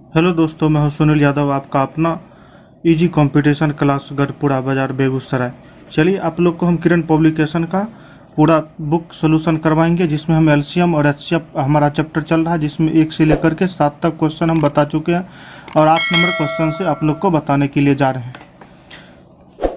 Hello दोस्तों, मैं हूं सुनील यादव, आपका अपना इजी कंपटीशन क्लास गढ़पुरा बाजार बेगूसराय। चलिए आप लोग को हम किरण पब्लिकेशन का पूरा बुक सोल्यूशन करवाएंगे, जिसमें हम एलसीएम और एचसीएफ हमारा चैप्टर चल रहा है, जिसमें 1 से लेकर के 7 तक क्वेश्चन हम बता चुके हैं और 8 नंबर क्वेश्चन से आप लोग को बताने के लिए जा रहे हैं।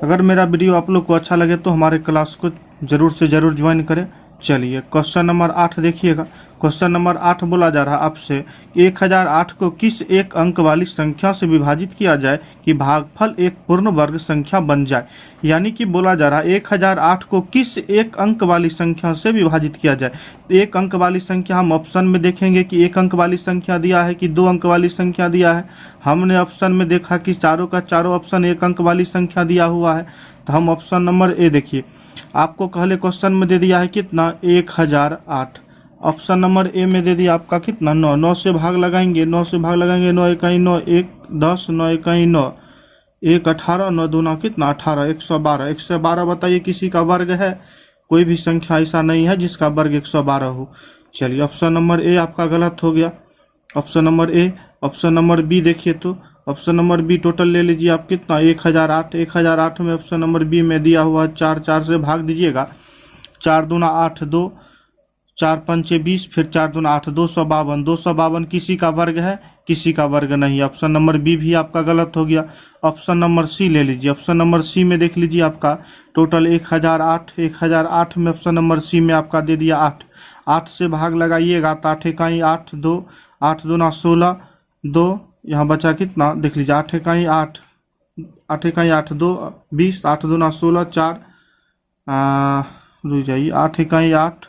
अगर मेरा वीडियो आप लोग को अच्छा लगे तो हमारे क्लास को ज़रूर से ज़रूर ज्वाइन करें। चलिए क्वेश्चन नंबर 8 देखिएगा। क्वेश्चन नंबर 8 बोला जा रहा है आपसे 1008 को किस एक अंक वाली संख्या से विभाजित किया जाए कि भागफल एक पूर्ण वर्ग संख्या बन जाए। यानी कि बोला जा रहा है 1008 को किस एक अंक वाली संख्या से विभाजित किया जाए। एक अंक वाली संख्या हम ऑप्शन में देखेंगे कि एक अंक वाली संख्या दिया है कि 2 अंक वाली संख्या दिया है। हमने ऑप्शन में देखा कि चारों का चारों ऑप्शन एक अंक वाली संख्या दिया हुआ है, तो हम ऑप्शन नंबर ए देखिए। आपको पहले क्वेश्चन में दे दिया है कितना 1008। ऑप्शन नंबर ए में दे दिया आपका कितना 9। 9 से भाग लगाएंगे, 9 से भाग लगाएंगे, 9 इकाई 9, 1 10, 9 इकाई 9, 1 18, 9 दूना कितना 18, 112। 112 बताइए किसी का वर्ग है? कोई भी संख्या ऐसा नहीं है जिसका वर्ग 112 हो। चलिए ऑप्शन नंबर ए आपका गलत हो गया। Option number A. Option number B देखिए, तो ऑप्शन नंबर बी टोटल ले लीजिए आप कितना 1008। 1008 में ऑप्शन नंबर बी में दिया हुआ 4, 4 से भाग दीजिएगा। 4 दूना 8, 2, 4 पंचे 20, फिर 4 दूना 8, 252। 252 किसी का वर्ग है? किसी का वर्ग नहीं। ऑप्शन नंबर बी भी आपका गलत हो गया। ऑप्शन नंबर सी ले लीजिए। ऑप्शन नंबर सी में देख लीजिए आपका टोटल 1008। 1008 में ऑप्शन नंबर सी में आपका दे दिया 8। 8 से भाग लगाइएगा तो 8 इकाई 8, 2, 8 दूना 16, 2 यहाँ बचा कितना देख लीजिए 8 इकाई 8, 8 इकाई 8, 2 20, 8 दूना 16, 4 रुक जाइए 8 इकाई 8,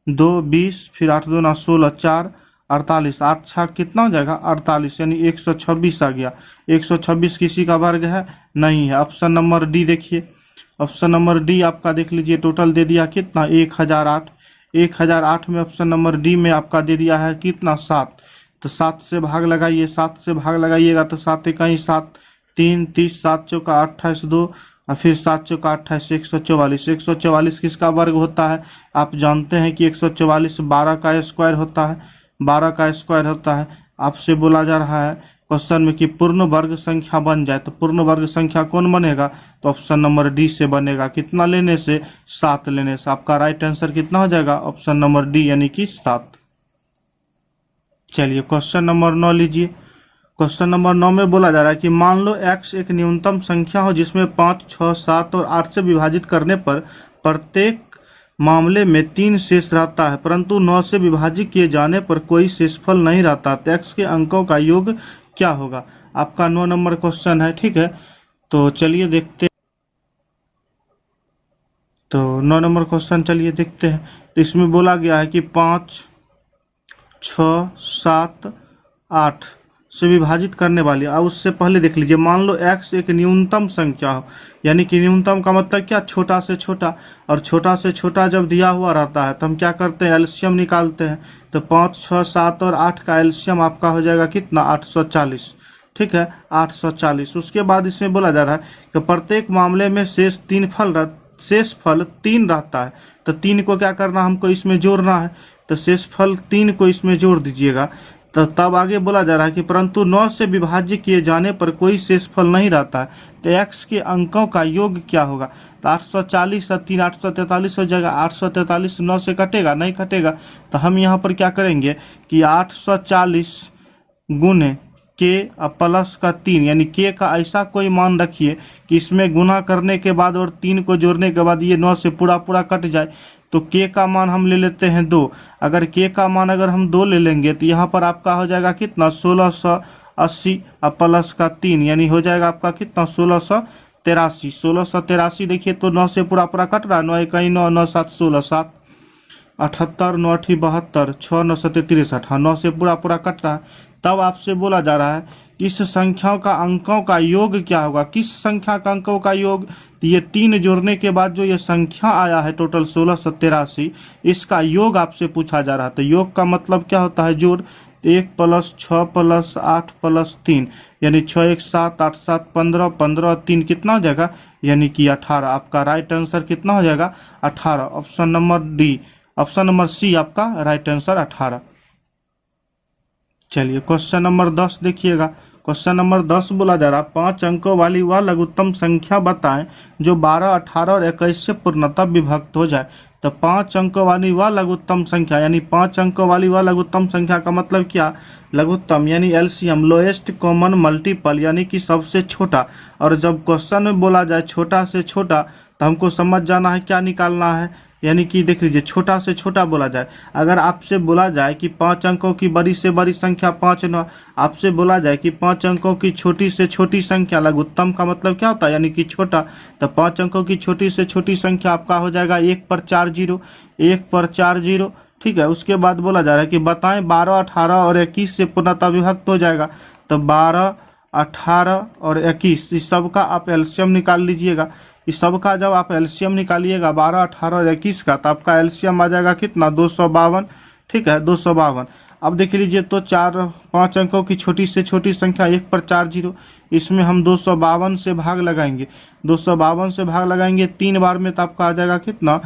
2 20, फिर 8 दूना 16, 4 48, 8 छः कितना हो जाएगा 48, यानी 126 आ गया। 126 किसी का वर्ग है? नहीं है। ऑप्शन नंबर डी देखिए। ऑप्शन नंबर डी आपका देख लीजिए टोटल दे दिया कितना 1008। 1008 में ऑप्शन नंबर डी में आपका दे दिया है कितना 7। तो 7 से भाग लगाइए। 7 से भाग लगाइएगा तो 7 इकाई 7, 3 30, 7 चौका 28, 2 और फिर 7 चौका 28, 144। 144 किसका वर्ग होता है? आप जानते हैं कि 144 12 का स्क्वायर होता है। 12 का स्क्वायर होता है। आपसे बोला जा रहा है क्वेश्चन में कि पूर्ण वर्ग संख्या बन जाए, तो पूर्ण वर्ग संख्या कौन बनेगा? तो ऑप्शन नंबर डी से बनेगा। कितना लेने से? 7 लेने से। आपका राइट आंसर कितना हो जाएगा? ऑप्शन नंबर डी यानी कि 7। चलिए क्वेश्चन नंबर 9 लीजिए। क्वेश्चन नंबर 9 में बोला जा रहा है कि मान लो x एक न्यूनतम संख्या हो जिसमें 5, 6, 7 और 8 से विभाजित करने पर प्रत्येक मामले में 3 शेष रहता है, परंतु 9 से विभाजित किए जाने पर कोई शेषफल नहीं रहता, तो x के अंकों का योग क्या होगा? आपका 9 नंबर क्वेश्चन है, ठीक है। तो चलिए देखते हैं। तो 9 नंबर क्वेश्चन चलिए देखते हैं। तो इसमें बोला गया है कि 5, 6, 7, 8 से विभाजित करने वाली। अब उससे पहले देख लीजिए, मान लो x एक न्यूनतम संख्या हो, यानी कि न्यूनतम का मतलब क्या? छोटा से छोटा। और छोटा से छोटा जब दिया हुआ रहता है तो हम क्या करते हैं? एलसीएम निकालते हैं। तो 5, 6, 7 और 8 का एलसीएम आपका हो जाएगा कितना 840, ठीक है 840। उसके बाद इसमें बोला जा रहा है कि प्रत्येक मामले में शेष फल 3 रहता है, तो 3 को क्या करना? हमको इसमें जोड़ना है। तो शेषफल 3 को इसमें जोड़ दीजिएगा। तो तब आगे बोला जा रहा है कि परंतु 9 से विभाज्य किए जाने पर कोई शेषफल नहीं रहता है, तो x के अंकों का योग क्या होगा? तो 840 और 3 843 हो जाएगा। 843 9 से कटेगा? नहीं कटेगा। तो हम यहाँ पर क्या करेंगे कि 840 गुने के प्लस का 3, यानी के का ऐसा कोई मान रखिए कि इसमें गुना करने के बाद और 3 को जोड़ने के बाद ये 9 से पूरा पूरा कट जाए। तो के का मान हम ले लेते हैं 2। अगर के का मान अगर हम 2 ले लेंगे तो यहाँ पर आपका हो जाएगा कितना 1680 और प्लस का 3, यानी हो जाएगा आपका कितना 1683। 1683 देखिए तो 9 से पूरा पूरा कट रहा है। 9 इकाई 9, 9 7 16, 7 78, 9 8 72, 6 9 7 63। हाँ 9 से पूरा पूरा कट रहा है। तब आपसे बोला जा रहा है इस संख्याओं का अंकों का योग क्या होगा? किस संख्या का अंकों का योग? तो ये 3 जोड़ने के बाद जो ये संख्या आया है टोटल 1683, इसका योग आपसे पूछा जा रहा है। तो योग का मतलब क्या होता है? जोड़। 1 + 6 + 8 + 3, यानी 6 1 7, 8 7 15, 15 3 कितना हो जाएगा? यानी कि 18। आपका राइट आंसर कितना हो जाएगा? 18। Option number D, option number C आपका राइट आंसर 18। चलिए क्वेश्चन नंबर 10 देखिएगा। क्वेश्चन नंबर 10 बोला जा रहा 5 अंकों वाली वह लघुत्तम संख्या बताएं जो 12, 18 और 21 से पूर्णतः विभक्त हो जाए। तो 5 अंकों वाली वह लघुत्तम संख्या, यानी 5 अंकों वाली वह लघुत्तम संख्या का मतलब क्या, लघुत्तम यानी एलसीएम, लोएस्ट कॉमन मल्टीपल यानी कि सबसे छोटा। और जब क्वेश्चन में बोला जाए छोटा से छोटा तो हमको समझ जाना है क्या निकालना है, यानी कि देख लीजिए छोटा से छोटा बोला जाए। अगर आपसे बोला जाए कि 5 अंकों की बड़ी से बड़ी संख्या 5 न, आपसे बोला जाए कि 5 अंकों की छोटी से छोटी संख्या, लघुत्तम का मतलब क्या होता है, यानी कि छोटा। तो 5 अंकों की छोटी से छोटी संख्या आपका हो जाएगा 1 पर 4 जीरो, 1 पर 4 जीरो, ठीक है। उसके बाद बोला जा रहा है कि बताएं 12, 18 और 21 से पूर्णतः विभक्त हो जाएगा। तो 12, 18 और 21 इस सब का आप एलसीएम निकाल लीजिएगा। इस सब का जब आप एलसीएम निकालिएगा 12, 18 और 21 का, तो आपका एलसीएम आ जाएगा कितना, 252, ठीक है, 252। अब देख लीजिए तो 5 अंकों की छोटी से छोटी संख्या 1 पर 4 जीरो, इसमें हम 252 से भाग लगाएंगे। 252 से भाग लगाएंगे 3 बार में, तो आपका आ जाएगा कितना,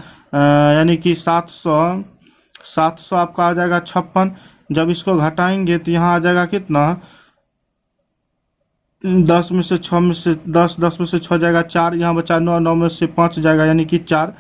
यानी कि 700 आपका आ जाएगा 56। जब इसको घटाएंगे तो यहाँ आ जाएगा कितना, 10 में से 6 में से 10, 10 में से 6 जाएगा 4, यहाँ बचा 9, 9 में से 5 जाएगा यानी कि 4,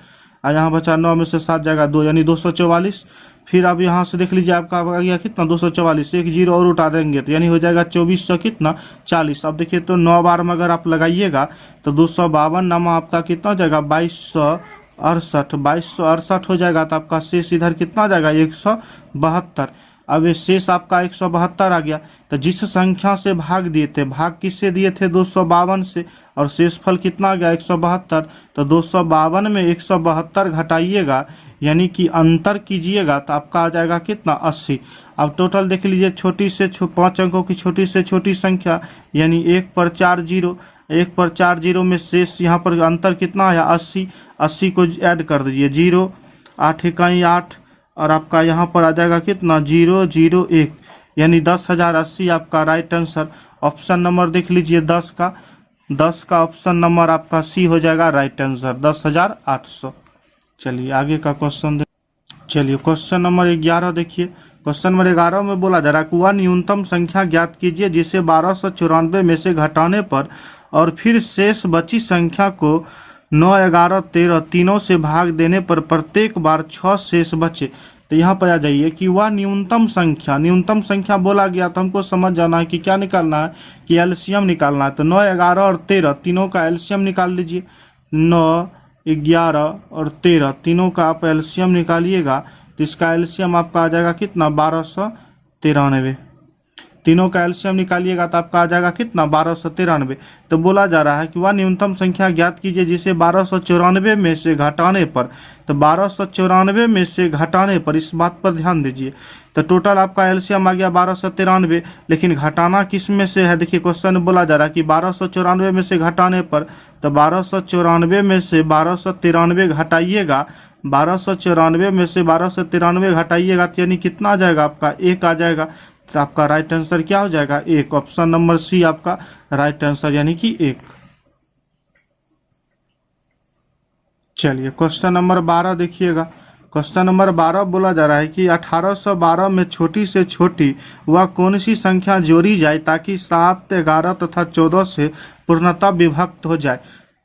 और यहाँ बचा 9 में से 7 जाएगा 2 यानी 244। फिर अब यहाँ से देख लीजिए आपका आ गया कितना, 244, एक जीरो और उठा देंगे तो यानी हो जाएगा 2400 कितना, 40। अब देखिए तो 9 बार में अगर आप लगाइएगा तो 252 नामा आपका कितना हो जाएगा, 2268 हो जाएगा। तो आपका शेष इधर कितना आ जाएगा, 172। अब ये शेष आपका 172 आ गया। तो जिस संख्या से भाग दिए थे, भाग किससे दिए थे, 252 से, और शेषफल कितना आ गया, 172। तो 252 में 172 घटाइएगा यानी कि अंतर कीजिएगा तो आपका आ जाएगा कितना, 80। अब टोटल देख लीजिए, छोटी से 5 अंकों की छोटी से छोटी संख्या यानी 1 पर 4 जीरो, 1 पर 4 जीरो में शेष यहाँ पर अंतर कितना आया, 80। 80 को ऐड कर दीजिए, 0, 8 इकाई 8, और आपका यहाँ पर आ जाएगा कितना, 001 यानी 10,080 आपका राइट आंसर। ऑप्शन नंबर देख लीजिए 10 का ऑप्शन नंबर आपका सी हो जाएगा राइट आंसर, 10,800। चलिए आगे का क्वेश्चन चलिए क्वेश्चन नंबर 11 देखिए। क्वेश्चन नंबर 11 में बोला जा रहा है कि वह न्यूनतम संख्या ज्ञात कीजिए जिसे 1294 में से घटाने पर और फिर शेष बची संख्या को 9, 11, 13 तीनों से भाग देने पर प्रत्येक बार 6 शेष बचे। तो यहाँ पर आ जाइए कि वह न्यूनतम संख्या बोला गया तो हमको समझ जाना है कि क्या निकालना है, कि एलसीएम निकालना है। तो 9, 11 और 13 तीनों का एलसीएम निकाल लीजिए। 9, 11 और 13 तीनों का आप एलसीएम निकालिएगा तो इसका एलसीएम आपका आ जाएगा कितना, 1293। तीनों का एलसीएम निकालिएगा तो आपका आ जाएगा कितना, 1293। तो बोला जा रहा है कि वह न्यूनतम संख्या ज्ञात कीजिए जिसे 1294 में से घटाने पर, तो 1294 में से घटाने पर, इस बात पर ध्यान दीजिए। तो टोटल आपका एलसीएम आ गया 1293, लेकिन घटाना किस में से है, देखिए क्वेश्चन में बोला जा रहा है कि 1294 में से घटाने पर, तो 1294 में से 1293 घटाइएगा, 1294 में से 1293 घटाइएगा तो यानी कितना आ जाएगा आपका, 1 आ जाएगा। तो आपका राइट आंसर क्या हो जाएगा, 1। ऑप्शन नंबर सी आपका राइट आंसर यानी कि 1। चलिए क्वेश्चन नंबर 12 देखिएगा। क्वेश्चन नंबर 12 बोला जा रहा है कि 1812 में छोटी से छोटी वह कौन सी संख्या जोड़ी जाए ताकि 7, 11 तथा 14 से पूर्णतः विभक्त हो जाए।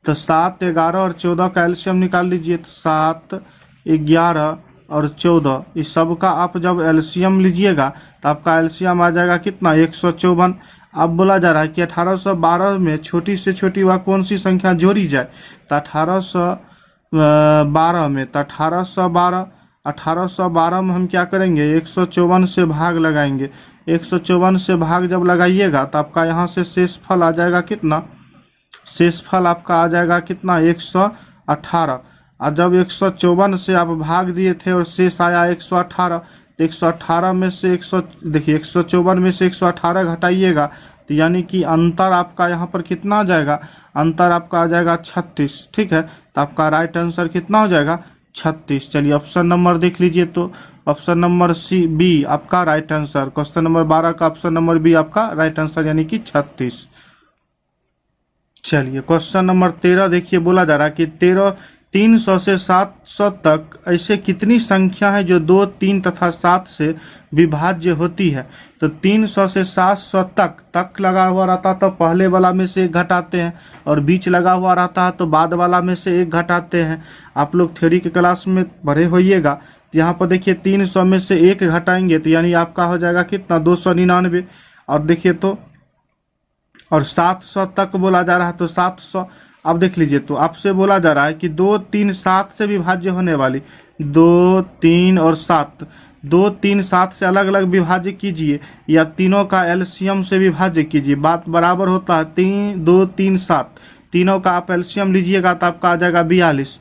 तो 7, 11 और 14 का एलसीएम निकाल लीजिए। 7, 11 और 14 इस सब का आप जब एलसीएम लीजिएगा तो आपका एलसीएम आ जाएगा कितना, 154। अब बोला जा रहा है कि 1812 में छोटी से छोटी वह कौन सी संख्या जोड़ी जाए। तो 1812 में, तो 1812 में हम क्या करेंगे, 154 से भाग लगाएंगे। 154 से भाग जब लगाइएगा तो आपका यहाँ से शेषफल आ जाएगा कितना, शेषफल आपका आ जाएगा कितना, 118। और जब 154 से आप भाग दिए थे और शेष आया 118, तो 118 में से 154 में से 118 घटाइएगा तो यानी कि अंतर आपका यहाँ पर कितना आ जाएगा, अंतर आपका आ जाएगा 36, ठीक है। तो आपका राइट आंसर कितना हो जाएगा, 36। चलिए ऑप्शन नंबर देख लीजिए, तो ऑप्शन नंबर सी बी आपका राइट आंसर। क्वेश्चन नंबर 12 का ऑप्शन नंबर बी आपका राइट आंसर यानी कि 36। चलिए क्वेश्चन नंबर 13 देखिए। बोला जा रहा है कि 13 300 से 700 तक ऐसे कितनी संख्या है जो 2, 3 तथा 7 से विभाज्य होती है। तो 300 से 700 तक लगा हुआ रहता तो पहले वाला में से एक घटाते हैं, और बीच लगा हुआ रहता है तो बाद वाला में से एक घटाते हैं। आप लोग थ्योरी के क्लास में पढ़े होइएगा। यहाँ पर देखिए 300 में से एक घटाएंगे तो यानी आपका हो जाएगा कितना, 299। और देखिए तो, और 700 तक बोला जा रहा है तो 700। अब देख लीजिए तो आपसे बोला जा रहा है कि 2, 3, 7 से विभाज्य होने वाली, 2, 3 और 7, 2, 3, 7 से अलग अलग विभाज्य कीजिए या तीनों का एलसीएम से विभाज्य कीजिए। बात बराबर होता है 2, 3, 7, तीनों का आप एलसीएम लीजिएगा तो आपका आ जाएगा 42।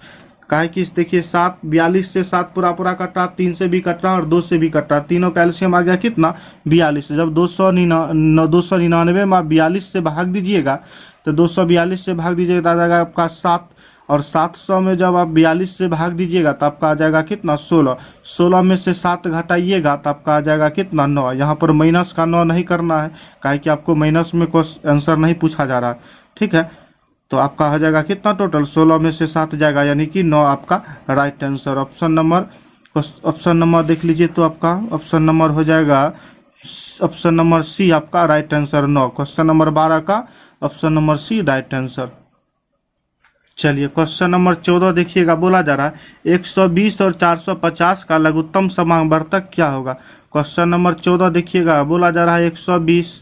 काहे कि देखिए 7, 42 से 7 पूरा कट रहा, 3 से भी कट रहा और 2 से भी कट रहा, तीनों का एलसीएम आ गया कितना, 42। जब 299 में आप 42 से भाग दीजिएगा तो 242 से भाग दीजिएगा तो आ जाएगा आपका 7, और 700 में जब आप 42 से भाग दीजिएगा तो आपका आ जाएगा कितना, 16। 16 में से 7 घटाइएगा तो आपका आ जाएगा कितना, 9। यहाँ पर माइनस का 9 नहीं करना है, काहे कि आपको माइनस में कोई आंसर नहीं पूछा जा रहा है, ठीक है। तो आपका हो जाएगा कितना, टोटल 16 में से 7 जाएगा यानी कि 9 आपका राइट आंसर। ऑप्शन नंबर देख लीजिए तो आपका ऑप्शन नंबर हो जाएगा, ऑप्शन नंबर सी आपका राइट आंसर 9। क्वेश्चन नंबर 12 का option number C right answer. चलिए क्वेश्चन नंबर 14 देखिएगा, बोला जा रहा है 120 और 450 का लघुत्तम समावर्तक क्या होगा। क्वेश्चन नंबर 14 देखिएगा, बोला जा रहा है 120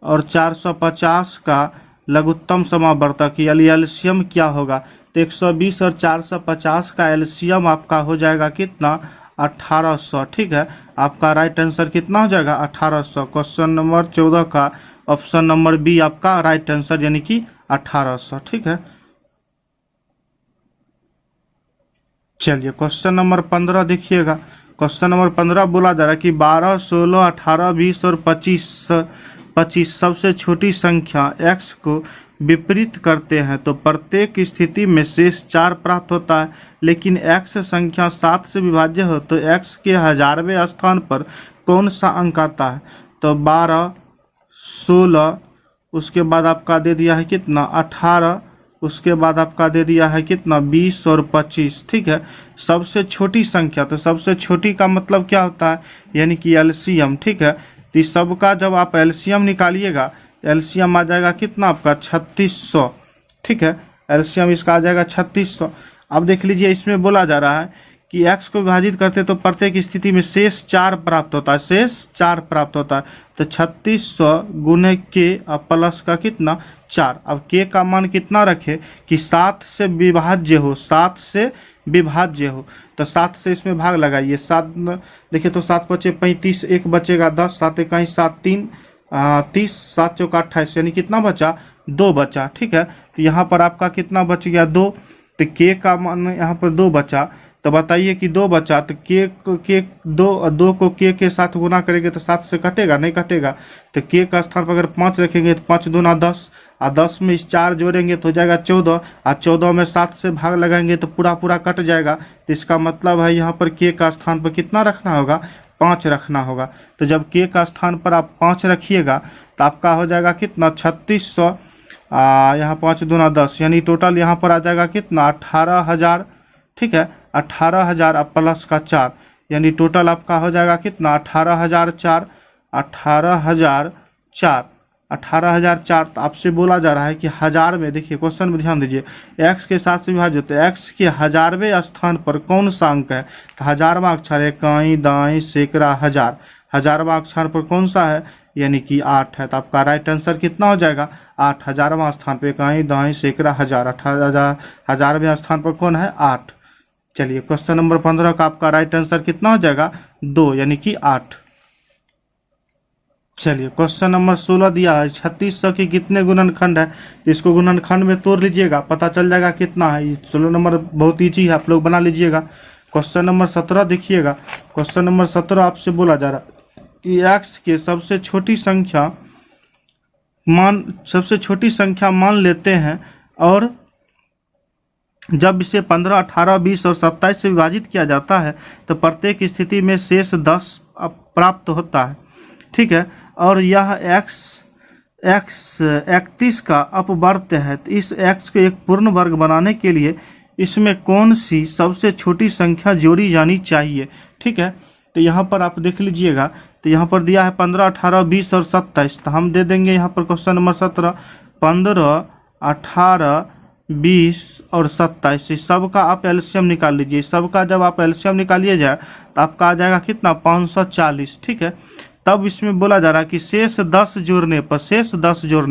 और 450 का लघुत्तम समावर्तक यानी एलसीएम क्या होगा। तो 120 और 450 का एलसीएम आपका हो जाएगा कितना, 1800, ठीक है। आपका राइट आंसर कितना हो जाएगा, 1800। क्वेश्चन नंबर 14 का ऑप्शन नंबर बी आपका राइट आंसर यानी कि 1800, ठीक है। चलिए क्वेश्चन नंबर 15 देखिएगा। क्वेश्चन नंबर 15 बोला जा रहा है कि 12, 16, 18, 20 और 25 सबसे छोटी संख्या x को विपरीत करते हैं तो प्रत्येक स्थिति में शेष 4 प्राप्त होता है, लेकिन x संख्या 7 से विभाज्य हो तो x के 1000वें स्थान पर कौन सा अंक आता है। तो 12, 16, उसके बाद आपका दे दिया है कितना, 18, उसके बाद आपका दे दिया है कितना, 20 और 25, ठीक है। सबसे छोटी संख्या, तो सबसे छोटी का मतलब क्या होता है, यानी कि एलसीएम, ठीक है। तो इस सब का जब आप एलसीएम निकालिएगा, एलसीएम आ जाएगा कितना आपका 3600, ठीक है। एलसीएम इसका आ जाएगा 3600। अब देख लीजिए इसमें बोला जा रहा है कि x को विभाजित करते तो प्रत्येक स्थिति में शेष 4 प्राप्त होता है, शेष 4 प्राप्त होता है। तो 3600 गुने के प्लस का कितना, 4। अब के का मान कितना रखे कि 7 से विभाज्य हो, 7 से विभाज्य हो, तो 7 से इसमें भाग लगाइए। 7 देखिए तो 7 बचे 35, एक बचेगा 10, 7 इकाई 7, 3 30, 7 चौका 28, यानी कितना बचा, 2 बचा, ठीक है। तो यहाँ पर आपका कितना बच गया, 2। तो के का मान यहाँ पर 2 बचा, तो बताइए कि 2 बचा तो के 2 को के साथ गुना करेंगे तो 7 से कटेगा, नहीं कटेगा। तो के का स्थान पर अगर 5 रखेंगे तो 5 दूना 10, और 10 में इस 4 जोड़ेंगे तो हो जाएगा 14, और 14 में 7 से भाग लगाएंगे तो पूरा कट जाएगा। तो इसका मतलब है यहाँ पर के का स्थान पर कितना रखना होगा, 5 रखना होगा। तो जब के का स्थान पर आप 5 रखिएगा तो आपका हो जाएगा कितना, 3600, यहाँ 5 दूना 10, यानी टोटल यहाँ पर आ जाएगा कितना, 18000, ठीक है। 18000 प्लस का 4, यानी टोटल आपका हो जाएगा कितना, 18004, 18004। तो आपसे बोला जा रहा है कि 1000 में, देखिए क्वेश्चन में ध्यान दीजिए, x के साथ से विभाजित है, x के 1000वें स्थान पर कौन सा अंक है। तो 1000वां अक्षर है, इकाई, दाई, सैकड़ा, 1000, 1000वां अक्षर पर कौन सा है, यानी कि 8 है। तो आपका राइट आंसर कितना हो जाएगा, 8। 1000वां स्थान पर इकाई, दाई, सैकड़ा, 1000, 1000वें स्थान पर कौन है, 8। चलिए क्वेश्चन नंबर 15 का आपका राइट आंसर कितना हो जाएगा, 2, यानी कि 8। चलिए क्वेश्चन नंबर 16 दिया है, 3600 के कितने गुणनखंड है। इसको गुणनखंड में तोड़ लीजिएगा, पता चल जाएगा कितना है। 16 नंबर बहुत ईजी है, आप लोग बना लीजिएगा। क्वेश्चन नंबर 17 देखिएगा। क्वेश्चन नंबर 17 आपसे बोला जा रहा है कि x के सबसे छोटी संख्या मान लेते हैं, और जब इसे 15, 18, 20 और 27 से विभाजित किया जाता है तो प्रत्येक स्थिति में शेष 10 प्राप्त होता है, ठीक है। और यह x 31 का अपवर्त है। तो इस x को एक पूर्ण वर्ग बनाने के लिए इसमें कौन सी सबसे छोटी संख्या जोड़ी जानी चाहिए। ठीक है, तो यहाँ पर आप देख लीजिएगा, तो यहाँ पर दिया है 15, 18, 20 और 27। तो हम दे देंगे यहाँ पर क्वेश्चन नंबर 17, 15, 18, 20 और 27। इस सब का आप एलसीएम निकाल लीजिए। इस सब का जब आप एलसीएम निकालिए जाए तो आपका आ जाएगा कितना, 540। ठीक है, तब इसमें बोला जा रहा है कि शेष 10 जोड़ने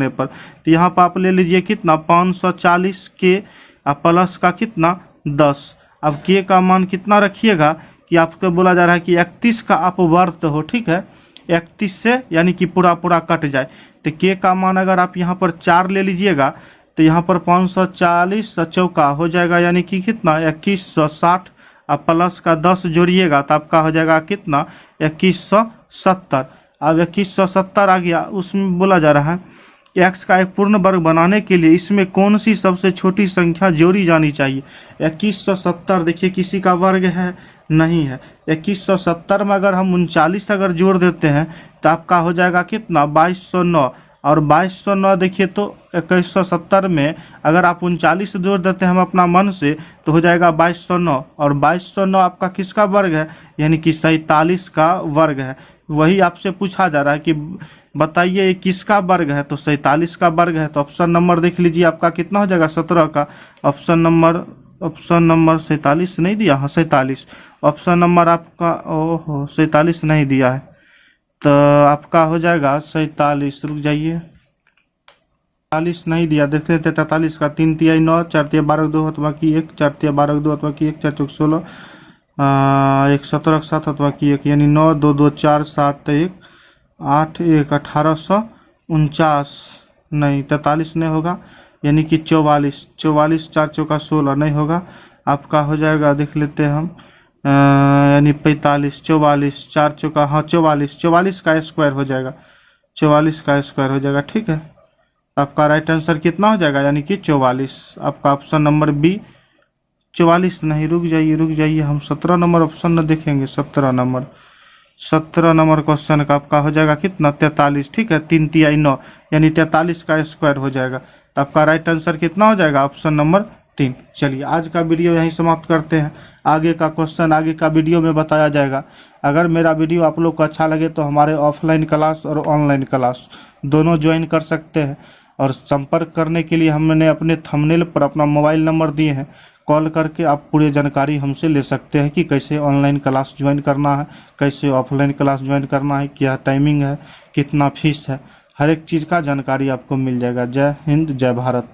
पर, तो यहाँ पर आप ले लीजिए कितना, 540 के प्लस का कितना, 10। अब के का मान कितना रखिएगा कि आपको बोला जा रहा है कि 31 का आप वर्त हो। ठीक है, 31 से यानी कि पूरा कट जाए, तो के का मान अगर आप यहाँ पर 4 ले लीजिएगा तो यहाँ पर 540 चौका हो जाएगा, यानी कि कितना, 2160। अब प्लस का 10 जोड़िएगा तो आपका हो जाएगा कितना, 2170। अब 2170 आ गया। उसमें बोला जा रहा है एक्स का एक पूर्ण वर्ग बनाने के लिए इसमें कौन सी सबसे छोटी संख्या जोड़ी जानी चाहिए। 2170 देखिए किसी का वर्ग है नहीं है। 2170 में अगर हम 39 अगर जोड़ देते हैं तो आपका हो जाएगा कितना, 2209। और 2209 देखिए तो 2170 में अगर आप 39 जोड़ देते हैं हम अपना मन से तो हो जाएगा 2209। और 2209 आपका किसका वर्ग है, यानी कि 47 का वर्ग है। वही आपसे पूछा जा रहा है कि बताइए किसका वर्ग है, तो 47 का वर्ग है। तो ऑप्शन नंबर देख लीजिए आपका कितना हो जाएगा, 17 का। ऑप्शन नंबर 47 नहीं दिया, हाँ 47। ऑप्शन नंबर आपका 47 नहीं दिया है, तो आपका हो जाएगा 47। रुक जाइए, 43 नहीं दिया, देखते हैं 43 का। 3 तिहाई 9, 4 तिहाई 12, 2 अथवा की 1, 4 तिहाई 12, 2 अथवा की 1, 4 चौक 16, 1 17 7 अथवा की 1, यानी 9 2 2 4 7 1 8 1 1849 नहीं, 43 नहीं होगा, यानी कि 44 4 चौका 16 नहीं होगा। आपका हो जाएगा, देख लेते हैं हम, यानी 45 44 4 चौका, हाँ 44 का स्क्वायर हो जाएगा, 44 का स्क्वायर हो जाएगा। ठीक है, आपका राइट आंसर कितना हो जाएगा, यानी कि 44। आपका ऑप्शन नंबर बी 44 नहीं। रुक जाइए, हम 17 नंबर ऑप्शन न देखेंगे। 17 नंबर क्वेश्चन का आपका हो जाएगा कितना, 43। ठीक है, 3 तिहाई 9 यानी 43 का स्क्वायर हो जाएगा। तो आपका राइट आंसर कितना हो जाएगा, ऑप्शन नंबर 3। चलिए आज का वीडियो यहीं समाप्त करते हैं। आगे का क्वेश्चन आगे का वीडियो में बताया जाएगा। अगर मेरा वीडियो आप लोग को अच्छा लगे तो हमारे ऑफलाइन क्लास और ऑनलाइन क्लास दोनों ज्वाइन कर सकते हैं। और संपर्क करने के लिए हमने अपने थंबनेल पर अपना मोबाइल नंबर दिए हैं, कॉल करके आप पूरी जानकारी हमसे ले सकते हैं कि कैसे ऑनलाइन क्लास ज्वाइन करना है, कैसे ऑफलाइन क्लास ज्वाइन करना है, क्या टाइमिंग है, कितना फीस है, हर एक चीज़ का जानकारी आपको मिल जाएगा। जय हिंद, जय भारत।